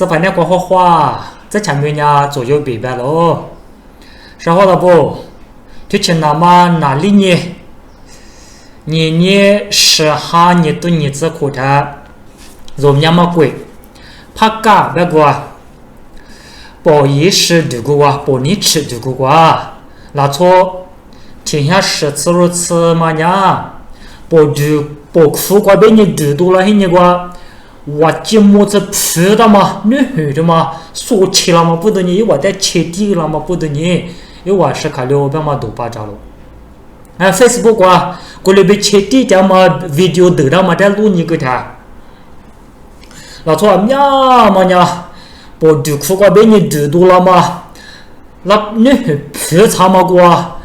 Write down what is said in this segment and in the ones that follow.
是把那个画画，这前面呢左右比白喽。然后了不，就去那么哪里呢？你是哈你对你自苦的，肉那么贵，怕嘎那个，不一时这个哇，不你吃这个哇，那错，天下十次如此嘛呀，不苦瓜被你读多了那个。我节目是吃的嘛，女孩的嘛，说起了嘛不得你，我在切地了嘛不得你，因为我是看了别嘛都巴扎了。Facebook 啊，过来被切地的嘛 video 得了嘛在录你个他，那错呀嘛呀，不读苦瓜被你读多了嘛，那女孩吃啥嘛瓜，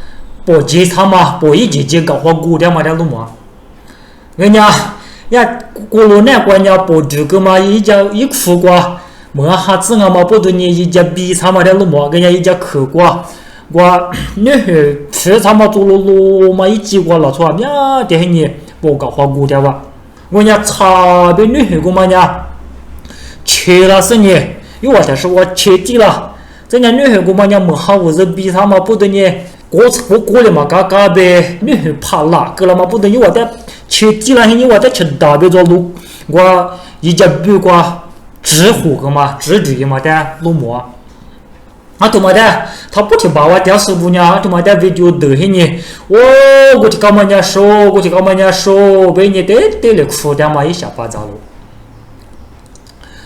不接啥嘛，不一节搞好过的嘛在录嘛，人家。呀，过了那关呀，不这个嘛，一家一苦瓜，没哈子啊嘛，不多你一家比啥嘛的路嘛，人家一家嗑瓜，我女孩吃啥嘛做了罗嘛一鸡瓜老错呀，这些你不搞花骨的吧？我家差别女孩个嘛呀，切了是你，因为我是我切地了，这家女孩个嘛呀没哈我是比啥嘛不多你。过了嘛，嘎呗，女孩怕辣，个了嘛不得你我在切地了，你我在吃大别做路，我一家比瓜直火个嘛，直对嘛的路么？他他妈的，他不听把我掉师傅呢，他妈的 video 得些呢，我去搞嘛人说，我去搞嘛人说，被你得了苦的嘛一下巴扎了，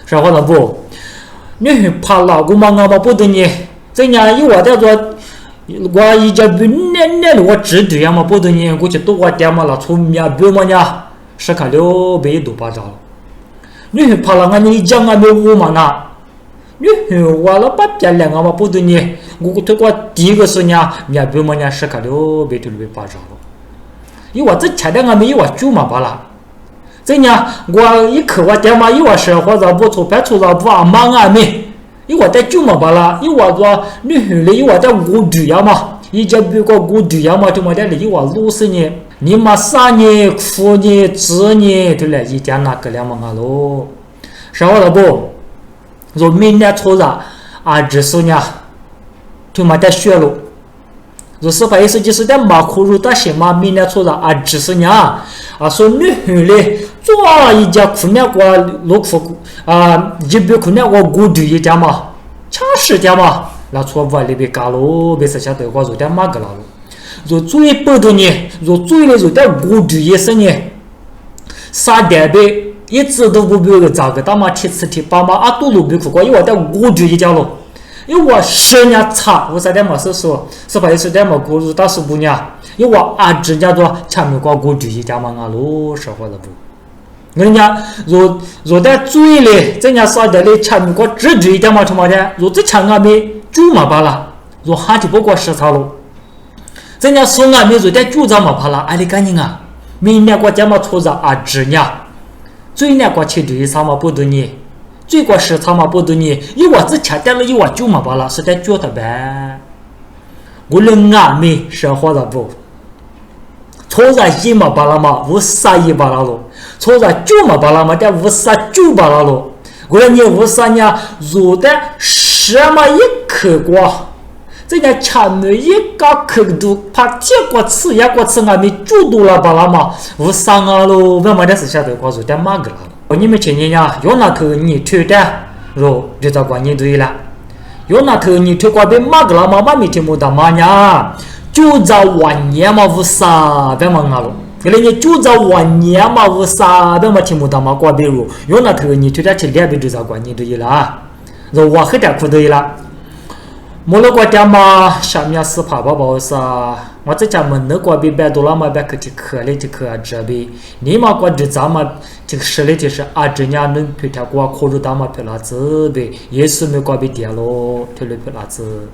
是话了不？女孩怕辣个嘛，我不得你，这样一我在做。我一家不那我只对呀嘛，不得你过去多我点嘛了，从呀别嘛呀，是看了别都巴扎了。你怕了俺你讲俺没我嘛那，你我了把别两个嘛不得你，我推过第一个是呢，呀别嘛呀是看了别都别巴扎了。因为我这前的俺没我就嘛巴了，这呢我一口我点嘛，因为是或者不错白错了不啊忙啊没。因为我在就嘛巴啦，因为我说女孩嘞，因为我在我对呀嘛，一家别个我对呀嘛，就么的嘞，因为我路是呢，你嘛啥呢，苦呢，子呢，对嘞，一家那个两嘛喽，是我了不？说明年初了啊，这是呢，就嘛在学了，说是把意思就是在马苦路大些嘛，明年初了啊，这是呢，啊说女孩嘞。做一家苦那个老苦啊，一边苦那个过对一家嘛，抢十家嘛，那错误里边搞了，别是晓得话做点嘛个了，做最不多呢，做最了做点过对一生呢，啥点呗，一直都不别个咋个大嘛，贴吃贴八嘛，啊都路边苦过，因为在过对一家了，因为我10年差，我啥点嘛是说，是把意思点嘛过入大十5年，因为我啊直接做前面过对一家嘛啊喽，说话了不？人家若在嘴里，人家说的嘞，前面个只对一点嘛，他妈的，若这前面没就嘛罢了，若哈就不过10操了，人家说俺没若在就这嘛罢了，俺的干净啊，明年国家嘛错着啊只呢，最年国去对啥嘛不得呢，最过10操嘛不得呢，一我之前带了一我就嘛罢了，是在就的呗，我人俺没说话了不？错着一嘛罢了嘛，无啥一罢了喽。错着就嘛巴拉嘛，但无啥就巴拉咯。过来你无啥呢？若的什么一口瓜，这家前面一个口度，怕结果吃也过吃，俺们就多了巴拉嘛，无啥啊咯。我们的是晓得瓜若的嘛个了。你们前年呀，有那头你推的，若就这关你对了。有那头你推瓜被嘛个了嘛，妈咪听不到嘛呀，就在晚年嘛无啥的嘛啊咯。给人家就在晚年嘛，无啥的嘛听不到嘛，挂比如有那头你推他去两边就在关你对了，然后我很点苦对了，没了个点嘛，下面是怕宝宝啥，我这家门那挂比百多了嘛，别去去嘞去去啊这边，你嘛挂就咱嘛这个实力就是啊这家能推他挂可入他嘛票拉子呗，也是没挂比点咯，推了票拉子，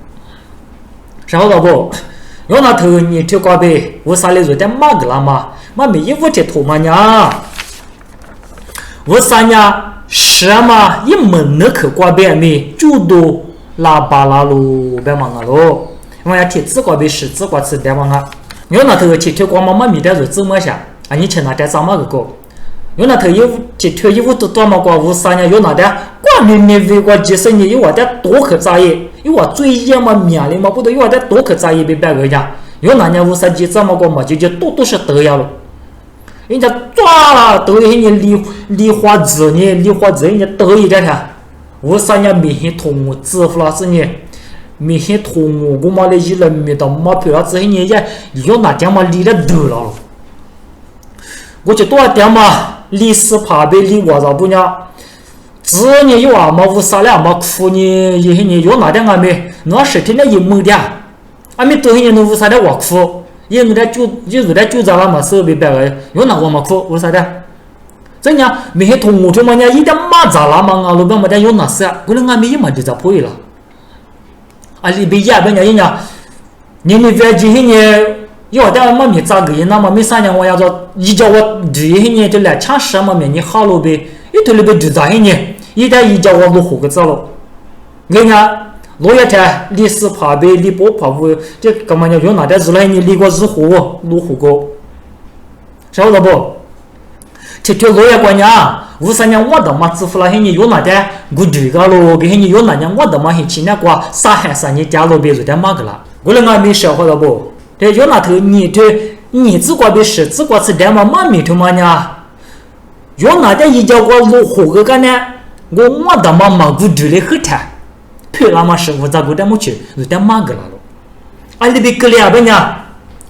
然后老婆。有那头你推挂呗，我啥来做点嘛个啦嘛，嘛没一屋这头嘛呀，我啥呀？是嘛，一门那口挂呗没，就多拉巴拉喽，别忙啊喽，我要贴纸挂呗是纸挂吃点忙啊，有那头去推挂嘛嘛没得做怎么下，啊你去那点啥嘛个个，有那头衣服去脱衣服都多么过无啥呢？有那的光明明为过几十年，有我的多可在意，有我最严嘛面里嘛不都有我的多可在意被别个家，有那年无啥几这么过嘛，就都是得呀了。人家抓了得一年梨花子呢，梨花子人家得一点他，无啥呢明显痛支付了是呢。明显痛我嘛的一人没到嘛票了之后呢也有那点嘛离了得了。我就多点嘛，历史怕被离我着不呢？只呢有啊嘛无啥了嘛哭呢，一些呢有那点俺们，那10天的一猛点，俺们多些呢无啥的我哭，因为在就在那嘛手被别个有那我嘛哭无啥的，真呀没些痛就嘛呢一点嘛咋啦嘛啊路边嘛的有那事，可能俺们也嘛就在破了，啊里边也别人家，你别这些呢。有的嘛没咋个人，那么没啥人我要做，一叫我这些年就来抢什么面你好了呗，一头里边就咋些年，一旦一叫我落后个走了，人家落叶台历史怕呗，你不怕不，这干嘛要用那点子来你离过日后落后过，晓得不？这条落叶关呀，无啥人我的嘛支付了些你用那点，我这个咯，给些你用那点我的嘛些钱那个啥还啥你加了别做点嘛个了，我那俺没晓得不？这有那头你只管别是只管吃点嘛嘛米头嘛呢？有那点一叫我落后个干呢？我的嘛嘛不对的很惨，偏那嘛是我咋个点么去，有点嘛个了咯。啊，你别个了呗呢？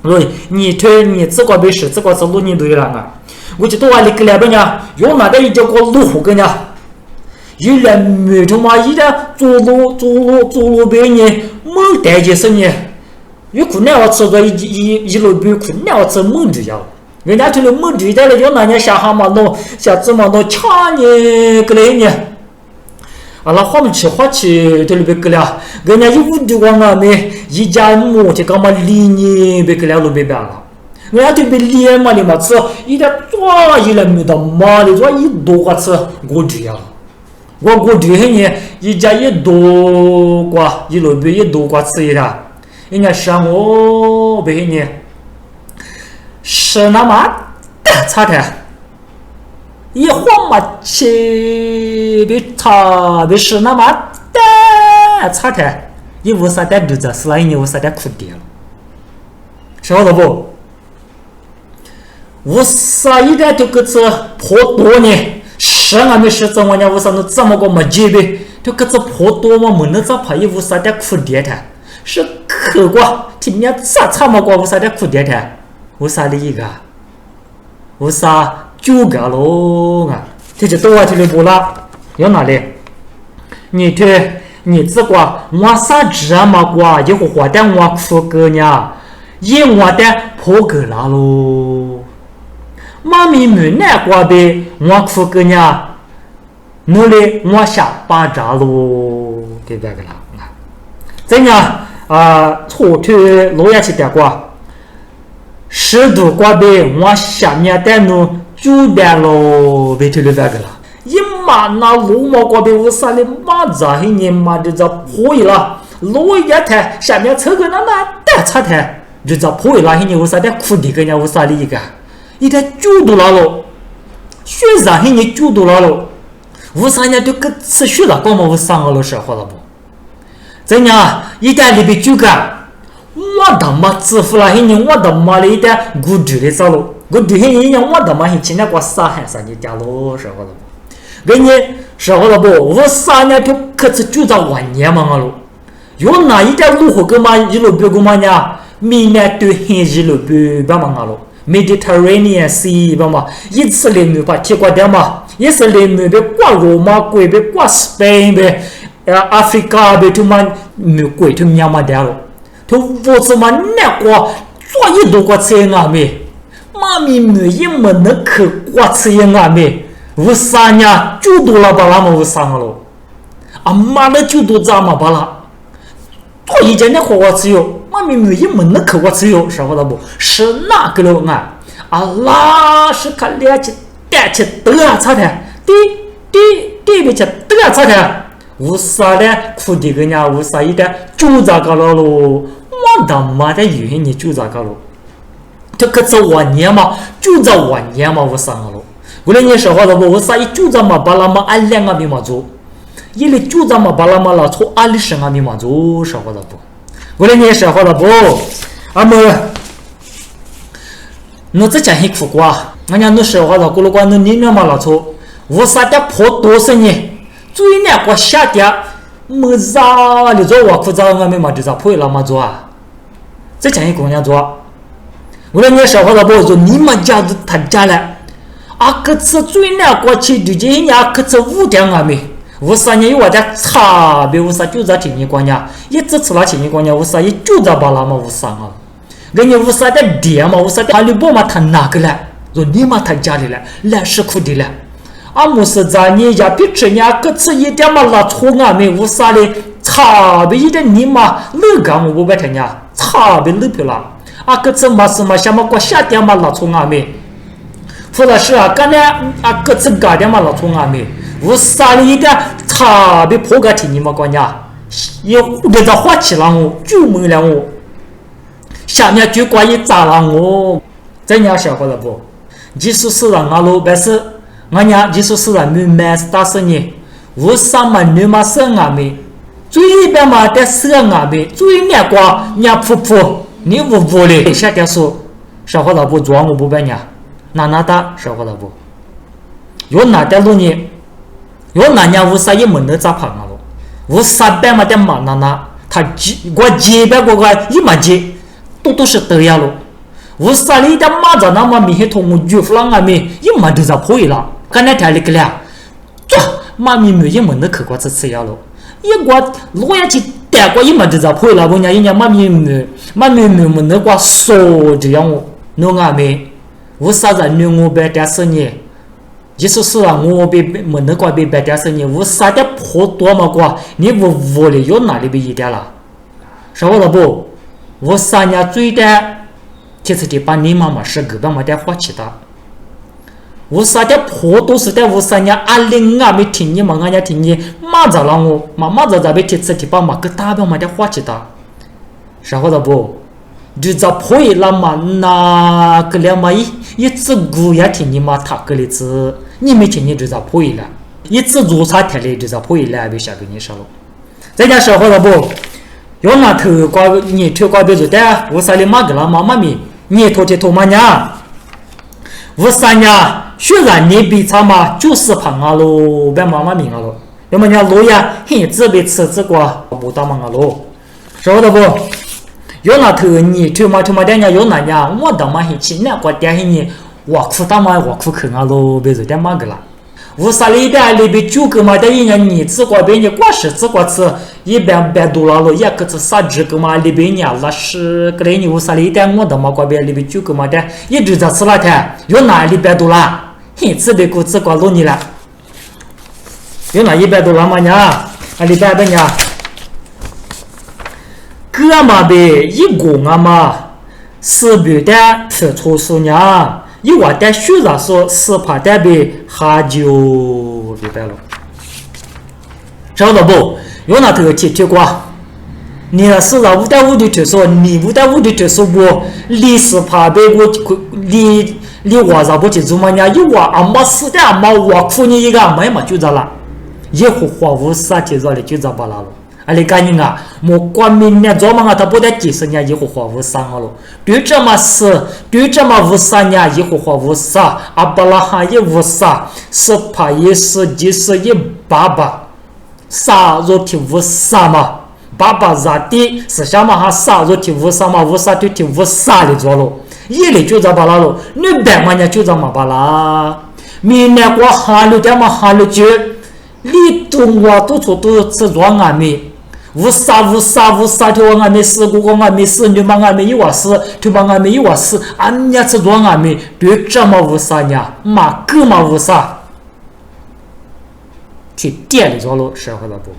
咯，你只管别是只管吃落你对了啊！我就多话你个了呗呢？有那点一叫我落后个呢？一来米头嘛，一来走路别呢，没带几十年。有可能我吃个一路比可能我吃猛猪呀，人家这里猛猪在那有那年下蛤蟆弄下子嘛弄抢呢个来呢，啊那花起这里边个了，人家有的光啊没一家母就干嘛离呢别个了路边了，人家这边连嘛的嘛吃一点抓一来没到嘛的抓一多个吃过猪呀，我过猪呢一家一多个一路边一多个吃一点。人家说我别你是那么差的，一晃嘛去别差别是那么差的，一无啥的日子是来你无啥的苦点了，晓得不？无啥一点就个这破多呢，是俺们是怎么样？无啥能这么个么级别？就个这破多嘛，没能咋怕一无啥的苦点的。是可过，今年差么过无啥的苦点的，无啥的一个，无啥9个咯啊！这就多这里不啦？有哪里？你只管我啥子嘛过，一会花点我苦个呢，一我的破个啦咯。妈咪没那过呗，我苦个呢，努力我下巴扎咯，对不对啦？怎样？错推落下去点过，10度过呗，我下面带侬9点咯，别推了这个了。一马那路嘛过呗，我啥的马扎黑年马就遭破了，落一台下面车个那带差台就遭破了，黑年我啥的苦的个呢，我啥的一个，一台9度了咯，雪上黑年9度了咯，我啥呢就个吃雪了，光嘛我3个了是好了不？怎样？一旦里边9个，我他妈支付了一年，我他妈的一旦我住的走了，我住一年我他妈现在过3还3年家咯，是好了不？人家是好了不？我3年就可是就在1年嘛了，有哪一点路口个嘛一路边个嘛呢？明年对黑一路边干嘛了 ？Mediterranean Sea 吧嘛，一次里面把铁过点嘛，一次里面被挂罗马国被挂 Spain 被。Africa 被他们美国他们娘嘛掉了，他我怎么那个做一多个车啊没？妈咪没一么能去挂车啊没？无啥呢？就多了吧，那么无啥了。啊妈的就多咋嘛吧啦？做一件的活我只有，妈咪没一么能去挂车哟，是不的不？是哪个了啊？啊拉是看两起带起得差的，对别起得差的。无啥的苦的个呢？无啥一点就咋个了咯？我他妈的有你就咋个了？这个这1年嘛，就这1年嘛，无啥个了？我来你说话的不，我啥一就这么巴拉嘛阿两个没嘛做，一里就这么巴拉嘛了从阿里生个没嘛做说话的不，我来你说话的不，阿么，侬这讲很苦瓜，俺家侬说话的过了关侬你那么了错，我啥的破多少年，最难过下点，么啥你做我苦早俺没嘛就咋破了嘛做啊，这讲一姑娘做，我来你说话的不做，你们家都他家了。啊，可是最难过去的这年，可是5点啊没，我啥年有我的差别，我啥就在听你讲呀，一直吃了听你讲呀，我啥也就在巴拉嘛，我啥啊，人家我啥的爹嘛，我啥的阿里伯嘛，他哪个了？说你嘛他家里了，来是苦的了，啊，么是在你家别吃呀，可是一点嘛拉错啊没，我啥的差别一点你嘛，那个我不白听呀，差别那不啦，啊，可是嘛是嘛，什么过夏天嘛拉错啊没。或者是啊，刚才啊，各自搞点嘛老聪啊没，我啥的一点差别破个听你们讲呀，也给他花起了我，就没了我，下面就关于砸了我，这样小伙子不，即使是让俺老百姓，俺家即使是让你买大生意，我啥嘛你嘛生啊没，最边嘛得生啊没，最难过伢婆婆，你不不嘞，下点说，小伙子不装我不白伢。哪大说话了不？有哪点路呢？有哪年我啥也没能咋碰啊了？我啥办嘛的嘛哪？他我几百个一毛钱，都是得呀了。我啥里的马子那么明显同我岳父啷个没一毛都咋破了？刚才听了个了，抓妈咪没一没能去过这次呀了。一个老爷去带过一毛都咋破了？我人家妈咪没能过说这样我，侬阿没。我啥人女我白点生意，即使是让我被没能过被白点生意，我啥的破多么过，你不屋里有哪里被一点了？说我了不？我啥年最的，这次的把你妈妈是个把么的花起的，我啥的破都是的，我啥年阿玲啊没听你嘛，俺家听你马子让我妈子在被这次的把嘛个大把么的花起的，说我了不？就在破一了嘛，那个了嘛一次股也听你嘛他个例子，你没听你就在破一了，一次做啥天嘞就在破一了，别下给你说了。再讲说话了不？有那头瓜你头瓜别做的，我啥里嘛个了妈妈咪，你头去头嘛呢？我啥呢？虽然你比他嘛就是胖啊喽，别妈妈咪啊喽，要么人路呀，嘿，这边吃这个不打嘛啊喽，说的不？有那头你头嘛的人家有那呀，我他妈很气，那个点你我哭他妈我哭去啊喽，别说点嘛个啦。我啥里边里边9个嘛的人家你自个边你过10自个吃，一边别多了也可是啥子个嘛里边人那是个人你我啥里边我他妈过边里边9个嘛的，一直在吃那天，有哪里边多啦？嘿，这边个自个弄你了，有哪一边多啦嘛呢？啊里边的呢？哥嘛呗，一个嘛，是别的吃错事呢，一我的学生说是怕的呗，喝酒明白了，晓得不？有那头提过，你那是让我的推说，你我的推说不，你是怕呗我你我啥不去做嘛呢？一我阿妈死的阿妈我哭你一个阿妈嘛就这了，一会花无啥提着的就这巴拉了。阿里干人啊，莫光明年做嘛，他不得几十年以后花无啥了。对这么事，对这么无啥年以后花无啥，阿巴拉哈也无啥，是怕也是就是一爸爸，啥肉体无啥嘛？爸爸咋的？是想嘛哈啥肉体无啥嘛？无啥对体无啥的做了，一里就这巴拉了，你白嘛呢就这么巴拉，明年过哈路点嘛哈路去，你懂我都错都吃装俺没。无啥就俺没事，我俺没事，你妈俺没有事，就把俺没有事，俺家吃装俺没，对这么无啥呢？嘛个嘛无啥，去店里做了，社会了不？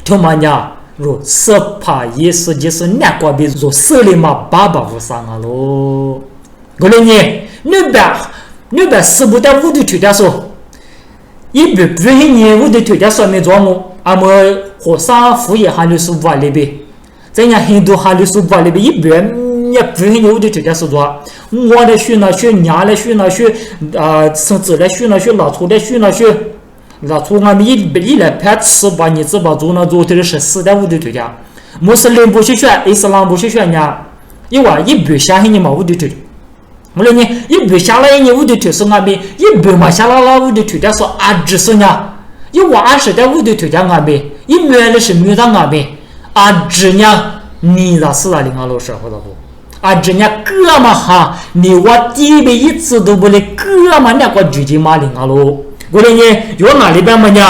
他妈呢？若是怕也是就是那个别做手里嘛，爸爸无啥啊喽。我来呢，你别是不得我的推荐说，一别不是你我的推荐说没做我，阿么。和尚服役哈律师法里边，这样很多哈律师法里边一边你不是你屋的头家是多，我来选了选，娘来选了选，孙子来选了选，老粗来选了选，老粗俺们一来拍吃吧，你只把做那做的是死在屋的头家，穆斯林不去选，伊斯兰不去选呀，因为一不下你嘛屋的头。我说你一不下来你屋的头是俺们，一不嘛下来了屋的头家说只是呢，一娃是在屋的头家俺们，一没的是没让俺们，只呢。你咋死了？领俺老师或者不？人家哥们哈，你我弟妹一次都不得哥们那个举起马领俺喽。我说你有哪里边么呢？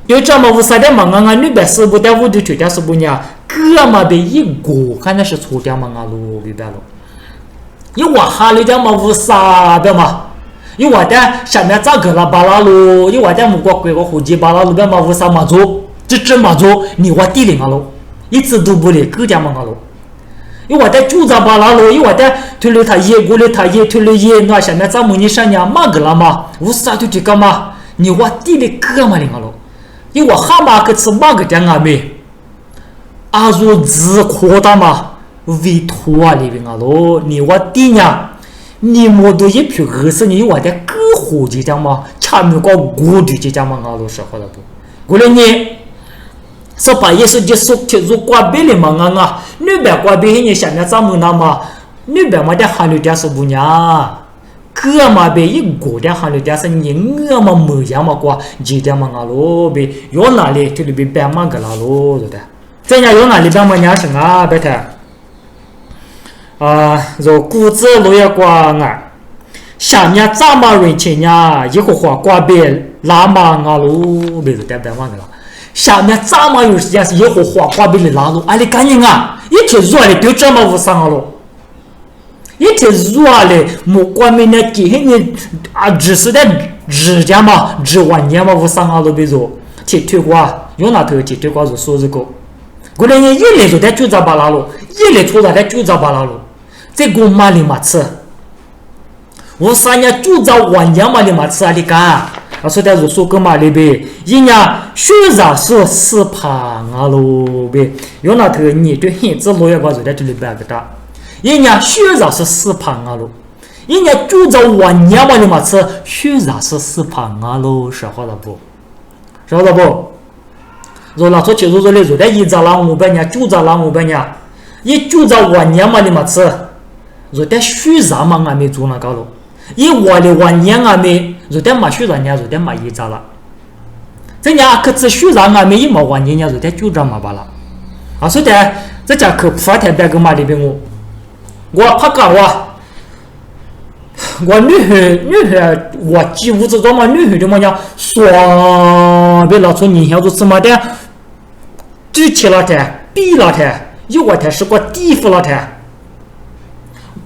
有这么无啥的嘛？俺那边是不在屋里头家是不呢？哥们被一个看那是错掉嘛？俺喽，明白了？因为我哈里的嘛无啥的嘛，因为我在下面咋个了巴拉喽？因为我在木瓜鬼个火鸡巴拉路边嘛无啥嘛做，这嘛做，你我弟领俺喽。一直都不来各家忙了，因为我在住着巴拉路，因为我在推了他爷，过了他爷，推了爷，那下面咱们你上娘嘛个了嘛，无啥就这个嘛，你我地里各嘛领了，因为我哈嘛个吃嘛个家俺没，说自扩大嘛，委托啊里边啊喽，你我地呢，你莫都一批饿死你，我在各户这家嘛，下面个过去这家嘛啊喽，是好了不？过了你。说把耶稣基督贴入挂边里嘛啊，那边挂边你下面咱们那嘛，那边嘛的韩流家是不呢？哥嘛被一个的韩流家是你我嘛没样嘛挂，几点嘛啊喽被有哪里就里边白嘛个啦喽，对的。这样有哪里白嘛伢是啊，白的。就骨子路也挂啊，下面咱们人钱呀，一个话挂边拉嘛啊喽，被就带白嘛个啦。下面咱们有时间是一会花花被你拉路，你赶紧啊！一天热的就这么无伤了，一天热的木瓜没那给你只是在指甲嘛，指完年嘛无伤了别做，铁腿瓜用那头铁腿瓜就说这个，过来人一来就在就在巴拉路，一来出来在就在巴拉路，这个嘛里嘛吃，我三年就在完年嘛里嘛吃你干。说的是说个嘛里边，人家学啥是死胖啊喽呗，有那头你对孩子老也光就在这里边个的，人家学啥是死胖啊喽，人家就在晚年嘛里嘛吃，学啥是死胖啊喽，说好了不？说了不？说那说其实说的就在一早上500年，就早上500年，一就在晚年嘛里嘛吃，说在学啥嘛俺没做那个喽，一我的晚年俺没。如果嘛学啥呢？如果嘛一咋了？这伢可是学啥俺没一毛万年伢如果就这么罢了。所以这家可发台别个嘛里边我怕搞我女孩我几乎知道嘛女孩的嘛呀，双别老说你要做什么的，举起了台，比了台，有个台是个地府了台。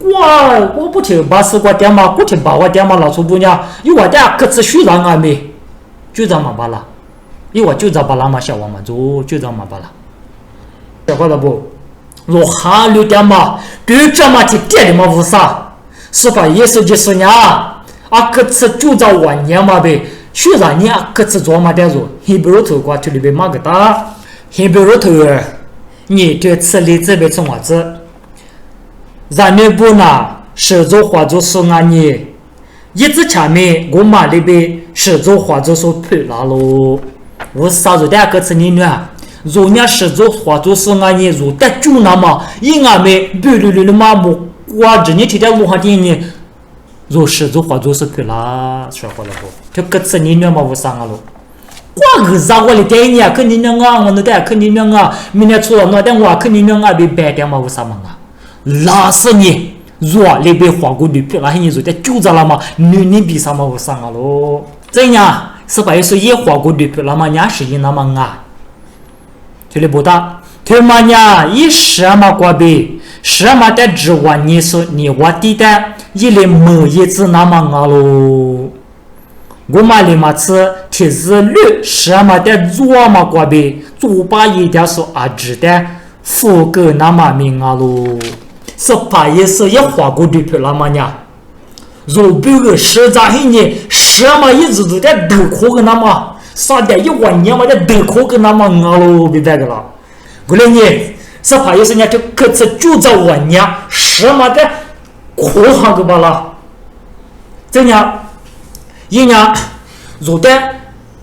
我不听把事过点嘛，不听把我点嘛，老粗不呢？因为我点各自学上俺没，就这么罢了。因为就这把那么小王嘛做，就这么罢了。晓得不？若哈溜点嘛，对这么去点的嘛无啥，是吧？也是就是呢，各自就这晚年嘛呗，学上你各自做嘛点做，还不如头瓜去里边嘛个大，还不如头你对吃里这边吃么子？咱那不呢，手做花做手啊你，一直前面我妈那边手做花做手配拉喽，我啥子的个吃你呢？如伢手做花做手啊你，如得就那么一俺们对的嘛不，我这你天天路上听你，如手做花做手配拉，说好了不？就个吃你呢嘛我啥个喽？我个啥我的电影肯定能啊，我那点肯定能啊，明天出了那点我肯定能啊，别白点嘛我啥嘛啊？拉死你！若里边花过女票，那你说在就这了嘛？女比啥嘛？我上了喽！这样是把一说也花过女票，那么伢是因那么啊？这里不大，他妈伢一什么过呗？什么的指望你说你我地的，一来没一次那么啊喽？我妈里嘛吃铁子绿什么的做嘛过呗？做把一点说值的，富个那么命啊喽！是把也是也花过女票了嘛呢？如比个实在一年，什么一直都在得苦个那么，啥的1万年嘛在得苦个那么啊喽，别白个了。过来呢，是怕有时间就各自就在晚年什么的苦哈个巴拉，这样一年如的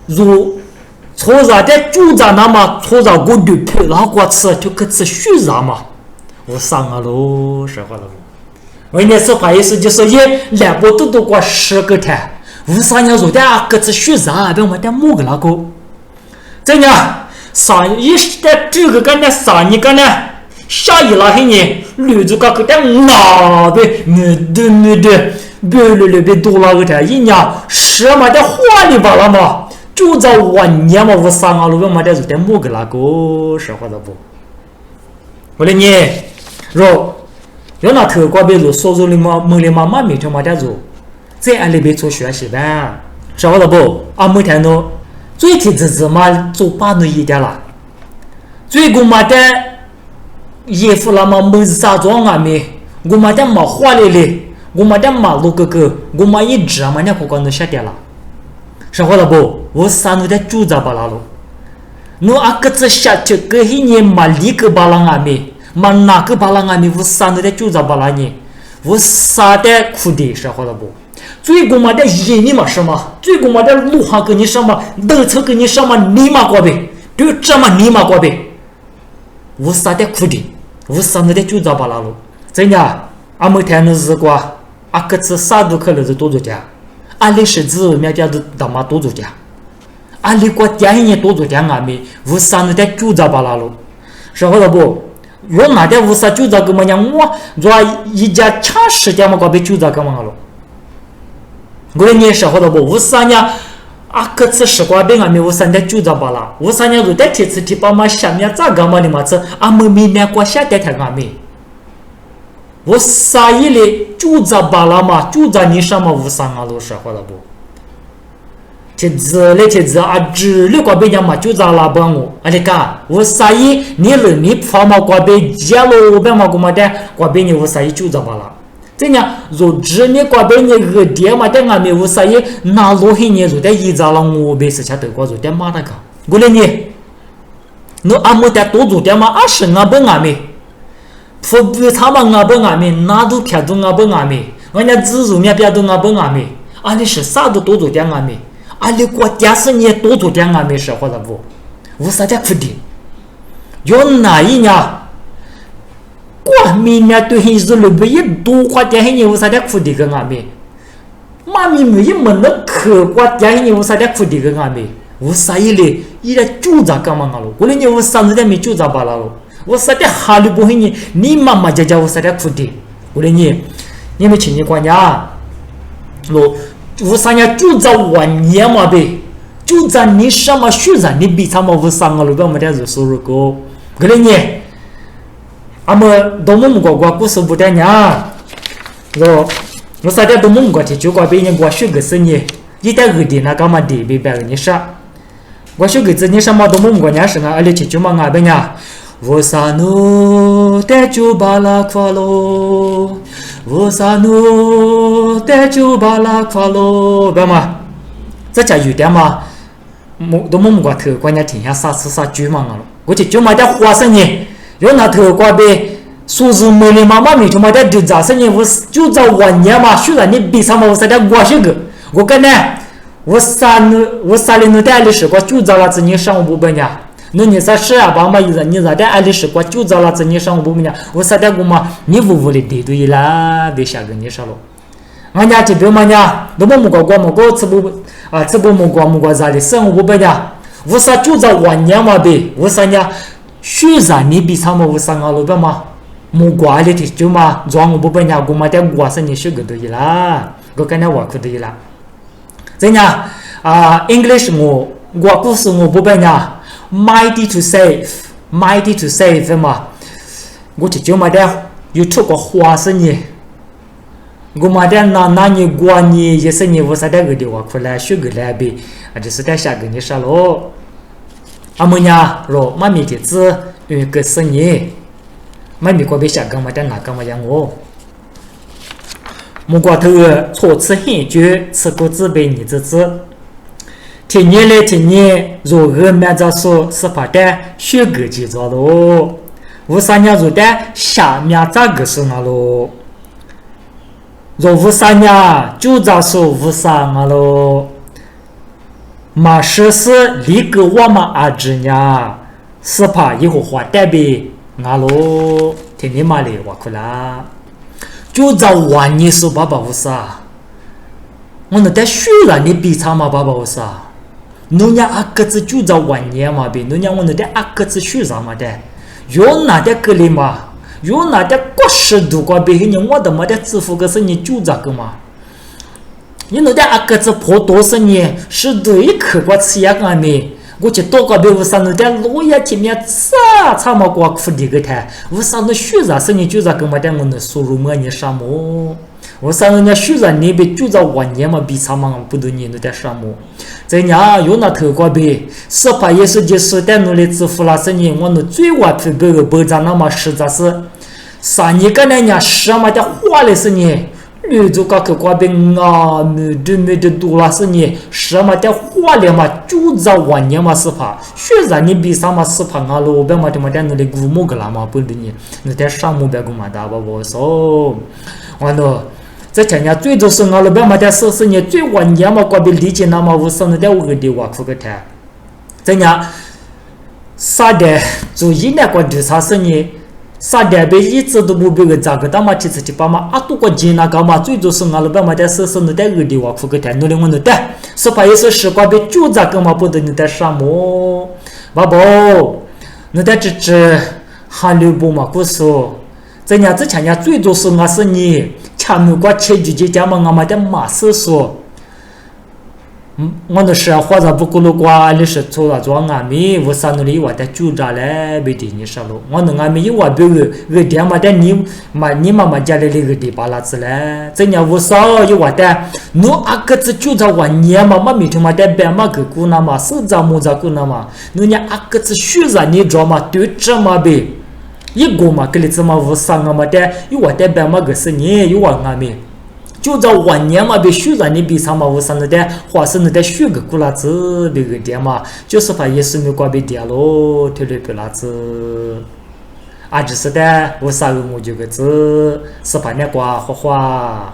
如错啥的就在那么错啥过对配拉过吃就各自虚啥嘛，我上了喽，说话了。为那是怕有时就是也两波都过10个台。无啥人说的各自虚啥，别我的木个那个，这样上一的这个干的上一个呢，下一拉黑呢，女主角个的哪呗，你的，别多那个台，一年什么的花里巴拉嘛，就在晚年嘛，无啥啊，路边嘛的说的木个那个，说话的不？我的你，说有那头瓜别说说说的嘛，梦里妈妈没听嘛的说。在俺那边做学习班，晓得不？俺每天都最提子嘛做8年一点了，最过嘛的衣服了嘛没啥装啊没，我嘛的嘛花哩哩，我嘛的嘛路哥哥，我嘛一直嘛那不光都下掉了，晓得不？我3年的住在巴拉路，我阿个子下去个一年嘛里个巴拉啊没，嘛哪个巴拉啊没，我3年的住在巴拉呢，我啥的苦的，晓得不？最过嘛的人你嘛什么？最过嘛的路上跟你什么？等车跟你什么？你嘛过呗？就这么你嘛过呗？我啥的苦的，我啥的就找巴拉路。真的，俺们天的日光，阿个子啥都可能是多做家，阿里是指面家都他妈多做家，阿里国家也多做家俺们，我啥的就找巴拉路，晓得不？我哪点我啥就找个么样？我做一家抢时间嘛，过呗就找个么样了。我也晓得不？我啥呢？啊，个次时光病啊，没我3天就找巴拉。我啥呢？如代天次提把嘛下面咋干嘛的嘛子？啊，没明年过下天天啊没。我啥一类就找巴拉嘛，就找你什么无啥啊？都晓得不？天子嘞天子啊，只了过别人嘛，就找拉帮我。啊，你看我啥一你了你跑嘛过别家喽，别嘛过嘛的过别人我啥一就找巴拉。这样，若只你过别人个爹嘛的俺们无啥嘢，那罗黑年若的一早了我别是吃得过若的马那个，过来呢，侬阿么的多做点嘛，20啊本俺们，服务他们啊本俺们，那都偏多啊本俺们，人家自助面偏多啊本俺们，阿里是啥都多做点俺们，阿里国家是你多做点俺们是或者不，无啥的苦的，有哪一年？我明年对黑日路边一多花点黑年，我啥的苦的个俺们，妈咪没一门的可花点黑年，我啥的苦的个俺们，我啥一类一来就咋干嘛了？我来年我3日没就咋巴拉了，我啥的哈里不黑年，你妈妈家家我啥的苦的，我来年你们请你管家，我啥年就咋晚年嘛呗，就咋你什么学啥你比他们我3个路边没得人收入高，我来年。阿么都么过过故事不得呢？我啥的都么过去，就过别人过学个生意，一代个的那干嘛的别别个你啥？我学个子你什么都么过呢？是啊，而且就嘛啊别呢？我啥努的就巴拉夸喽，我啥努的就巴拉夸喽，别嘛？这家有点嘛？都么过头，关键停下啥吃啥酒嘛了，我就嘛的花生呢。有那头瓜呗，说是没的妈妈没他妈的就咋生意，我就在晚年嘛，虽然你比上嘛，我啥的我些个，我跟呢，我3年的爱历史过就在那子你上午不本呀，那你啥事啊？爸妈你咋的爱历史过就在那子你上午不本呀？我啥的我嘛，你屋里对对啦，别下个你啥了，俺家这边嘛呢，都么过吃不么啥的生活不本呀，我啥就在晚年嘛呗，我啥呢？学啥你比他们无啥啊？老板嘛，木瓜的就嘛，装我不本呀，我嘛的我是你学个对啦，我跟他我可对啦。真呀啊 ，English 我故事我不本呀 ，mighty to save 嘛，我就嘛的有出过花生呢，我嘛的那你过你也是你无啥的个的我可来学个来呗，啊就是在下个你啥咯。阿么呀，罗妈咪的子个生意，妈咪过别下干嘛的哪干嘛样我，木瓜头错吃很久，吃过自卑你这子，天年来天年，若个面着说是怕的学个记着咯，无啥伢做的下面咋个是啊喽？若无啥伢就咋说无啥啊喽？马是是离个我们阿侄伢，是怕以后花代呗啊喽？听你妈的我哭啦，就咋玩你说爸爸无啥？我那在学了你比啥嘛爸爸无啥？侬伢阿个子就咋玩你嘛呗？侬伢我那在阿个子学啥嘛的？有哪点个哩嘛？有哪点90度过别人我的没得支付个是你就咋个嘛？你那点阿个子破多少年是对客过吃呀个没？我去多个别无啥那点老爷前面啥嘛过苦的个台，无啥那学啥是你就咋个嘛的我那收入么你啥么？我上人家学啥你别就在晚年嘛比啥嘛不多年那点啥么？在家有那头过别，是怕也是就是在努力支付了是你我那最外皮别个保障那么实在是，啥你个那家什么的花的是你。绿洲高去过边啊，没得多了是你什么的花了嘛，就在晚年嘛是怕，学啥你比啥嘛是怕啊喽，别嘛的嘛的那里古木个啦嘛不的你，那点啥目标个嘛的吧我说，完了。这前年最多是俺老板嘛的是你最晚年嘛过边理解那么无啥那点我的话苦个谈，这年啥的做一年过的啥是你。啥的被一直都不别个咋个他妈其实就把嘛阿多个钱那个嘛最多是俺老板嘛的是那点个的话苦个谈，努力我那点，是怕也是时光被就咋个嘛不得那点啥么，爸爸，那点只韩流不嘛故说，这年之前年最多是俺是你，前面过前几节家嘛俺嘛的马是说。我那是或者不过路过，你是错了做俺们，我上那里我在住着嘞，没得你说了。我那俺们有我别个点嘛的你妈妈家里那个地巴拉子嘞，这样我少有我的，侬阿个子就在我年嘛，没每天嘛在白嘛个姑那嘛，手着木着姑那嘛，侬家阿个子学着你着嘛，对着嘛呗，一个嘛给你怎么我上啊嘛的，有我在白嘛个是你有我俺们。就在晚年嘛，别学着你比啥嘛，我上那点花生那点学个古拉子别个点嘛，就是怕也是没挂别点咯，推了别拉子，啊，就是的，我啥个我就个子，是怕你挂花花。